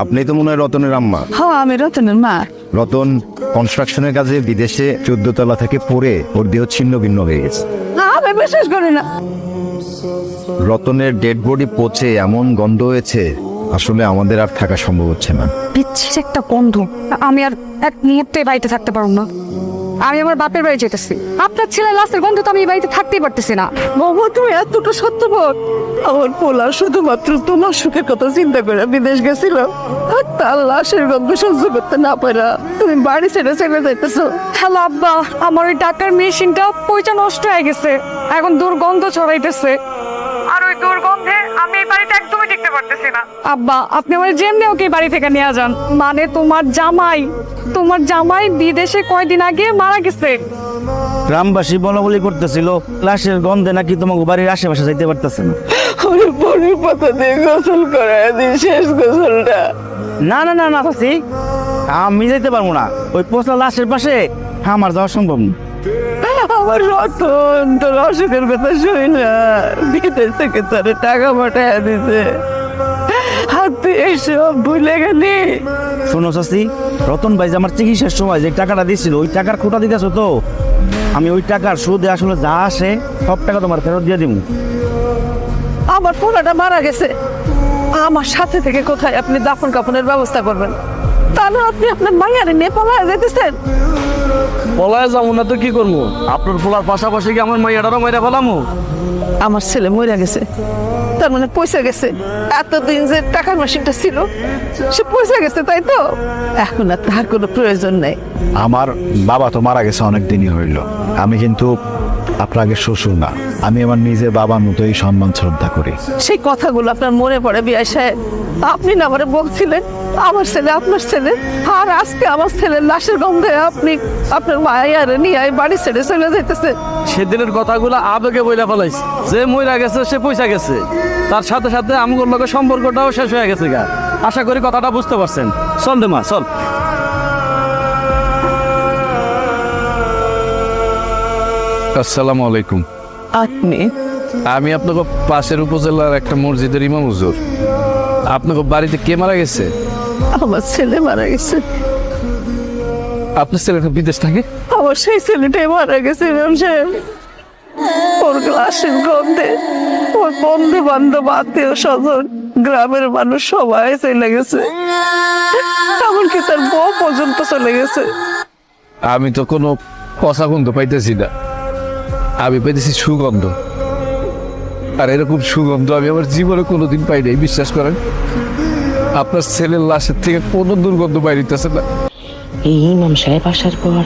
আপনি তো মনে হয় রতনের আম্মা। হ্যাঁ, আমি রতনের মা। রতন কনস্ট্রাকশনের কাজে বিদেশে 14 তলা থেকে পড়ে ওর দেহ ছিন্ন ভিন্ন হয়ে গেছে। না, আমি বিশ্বাস করি না। রতনের ডেড বডি পচে এমন গন্ধ হয়েছে, আসলে আমাদের আর থাকা সম্ভব হচ্ছে না। বিচ্ছির একটা গন্ধ। আমি আর এক মুহূর্তে বাড়িতে থাকতে পারবো না। আমি আমার বাপের বাড়ি যেতেছি। আপনার ছেলের লাশের গন্ধ তো আমি এই বাড়িতে থাকতেই পারতেছি না। বাবা, তুমি এতটা সত্যবাদ? আমার পোলা শুধুমাত্র তোমার সুখের কথা চিন্তা করে বিদেশ গেছিল, আর তার লাশের গন্ধ সহ্য করতে না পারা তুমি বাড়ি ছেড়ে চলে যাইতেছো। হ্যালো আব্বা, আমার ওই টাকার মেশিনটা পয়সা নষ্ট হয়ে গেছে, এখন দুর্গন্ধ ছড়াইতেছে। আর ওই দুর্গন্ধে আমি এই বাড়িতে একদমই টিকতে পারতেছি না। আব্বা, আপনি আমার যেমনি ওকে এই বাড়ি থেকে নিয়ে যান। মানে তোমার জামাই বিদেশে কয়দিন আগে মারা গেছে। গ্রামবাসী বলা বলি করতেছিল লাশের গন্ধে নাকি তোমাকে বাড়ির আশেপাশে যাইতে পারতেছে না। ওরে পরের পাতা দিয়ে গোসল করায় দিই, শেষ গোসলটা। না না না না চাচি, আমি যাইতে পারবো না। ওই পোস্টা লাশের পাশে আমার যাওয়া সম্ভব না। আমার রতন তোর অসুখের কথা শুই না, বিদেশ থেকে তোর টাকা পাঠায় দিতে, আর তুই এইসব ভুলে গেলি। শোনো চাচি, রতন ভাই যে আমার চিকিৎসার সময় যে টাকাটা দিয়েছিল, ওই টাকার খোটা দিতেছো তো, আমি ওই টাকার সুদে আসলে যা আসে সব টাকা তোমার ফেরত দিয়ে দিব। আমার পোলাটা মারা গেছে, আমার সাথে থেকে কোথায় আপনি দাফন কাফনের ব্যবস্থা করবেন? তাহলে আপনি আপনার মাইয়ারে নিয়ে পালায় যেতেছেন। পলায় যাবো না তো কি করবো? আপনার পোলার পাশাপাশি কি আমার মাইয়াটারও মাইরা ফেলামো? আমার ছেলে মরে গেছে, তার মানে পয়সা গেছে। এতদিন যে টাকার মেশিনটা ছিল সে পয়সা গেছে, তাই তো? এখন আর তার কোনো প্রয়োজন নেই। আমার বাবা তো মারা গেছে অনেক দিনই হইল। আমি কিন্তু আপনার আগে শ্বশুর না, আমি আমার নিজের বাবার মতোই সম্মান শ্রদ্ধা করি। সেই কথাগুলো আপনার মনে পড়ে বিআই সাহেব? আপনি না আমারে বলছিলেন আমার ছেলে আপনার ছেলে, আর আজকে আমার ছেলের লাশের গন্ধে আপনি আপনার মায়ারে নিয়ে বাড়ি ছেড়ে চলে যাইতেছে। সেদিনের কথাগুলো আবেগে বইলা ফেলাইছে। যে মইরা গেছে সে পয়সা গেছে, তার সাথে সাথে আমগুলোর লগে সম্পর্কটাও শেষ হয়ে গেছে গা। আশা করি কথাটা বুঝতে পারছেন। চল দে মা, চল। আসসালামু আলাইকুম। আপনি? আমি আপনাকে পাশের উপজেলার একটা মসজিদের ইমাম হুজুর। আপনাকে বাড়িতে কে মারা গেছে? আমার ছেলে মারা গেছে। আপনার ছেলেটা বিদেশ থাকে? আমার সেই ছেলেটাই মারা গেছে ইমাম সাহেব। ওর লাশের গন্ধে ওর বন্ধু বান্ধব আত্মীয় স্বজন গ্রামের মানুষ সবাই চলে গেছে, এমনকি তার বউ পর্যন্ত চলে গেছে। আমি তো কোনো পচা গন্ধ পাইতেছি না, আমি পাইতেছি সুগন্ধ। আর এরকম সুগন্ধ আমি আমার জীবনে কোনোদিন পাই নাই, বিশ্বাস করেন। আপনার ছেলের লাশের থেকে কোনো দুর্গন্ধ বাইরিতেছে না। এই ইমাম সাহেব আসার পর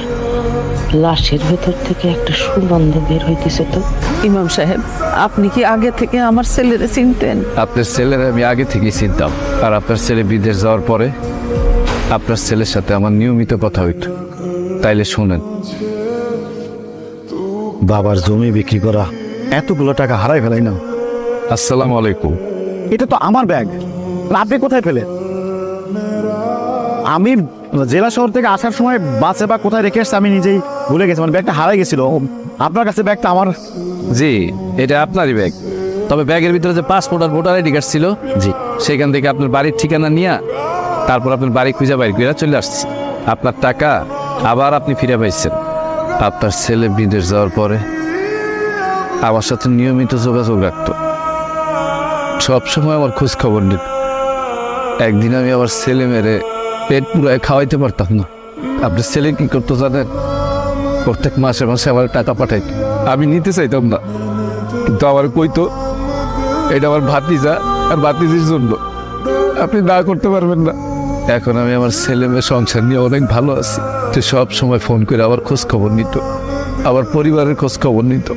লাশের ভেতর থেকে একটা সুগন্ধ বের হইতেছে। তো ইমাম সাহেব, আপনি কি আগে থেকে আমার ছেলেরে চিনতেন? আপনার ছেলের আমি আগে থেকেই চিনতাম। আর আপনার ছেলে বিদেশ যাওয়ার পরে আপনার ছেলের সাথে আমার নিয়মিত কথা হইত। তাইলে শোনেন, বাবার জমি বিক্রি করা এতগুলো টাকা হারাই ফেলাই না। আসসালামু আলাইকুম। এটা তো আমার ব্যাগ, আপনি কোথায় পেলেন? আমি জেলা শহর থেকে আসার সময় বাসে বা কোথায় রেখে এসছি আমি নিজেই ভুলে গেছি। মানে ব্যাগটা হারাই গেছিল। আপনার কাছে ব্যাগটা আমার? জি, এটা আপনারই ব্যাগ। তবে ব্যাগের ভিতরে যে পাসপোর্ট আর ভোটার আইডি কার্ড ছিল, জি, সেখান থেকে আপনার বাড়ির ঠিকানা নিয়ে তারপর আপনার বাড়ি খুঁজে বাইর করে চলে আসছে। আপনার টাকা আবার আপনি ফিরে পাইছেন। আপনার ছেলে বিদেশ যাওয়ার পরে আমার সাথে নিয়মিত যোগাযোগ রাখত, সবসময় আমার খোঁজ খবর নিত। একদিন আমি আমার ছেলে মেরে পেট পুরায় খাওয়াইতে পারতাম না। আপনার ছেলে কি করতো জানেন? প্রত্যেক মাসে মাসে আমার টাকা পাঠাইত। আমি নিতে চাইতাম না, কিন্তু আমার কইতো এটা আমার ভাতিজা আর ভাতিজির জন্য, আপনি না করতে পারবেন না। এখন আমি আমার ছেলে মেয়ে সংসার নিয়ে অনেক ভালো আছি। তো সব সময় ফোন করে আবার খোঁজ খবর নিত, আবার পরিবারের খোঁজ খবর নিত।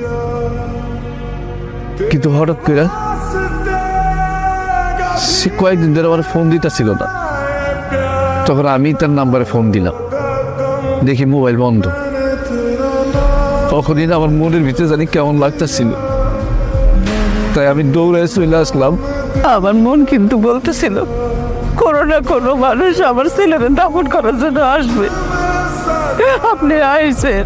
কিন্তু হঠাৎ করে সে কয়েকদিন ধরে আমার ফোন দিতেছিল না। তখন আমি তার নাম্বারে ফোন দিলাম, দেখি মোবাইল বন্ধ। তখনই আমার মনের ভিতরে জানি কেমন লাগতেছিল, তাই আমি দৌড়ায় চলে আসলাম। আমার মন কিন্তু বলতেছিল কোনো না কোনো মানুষ আমার ছেলেকে দাফন করার জন্য আসবে। আপনি আইছেন।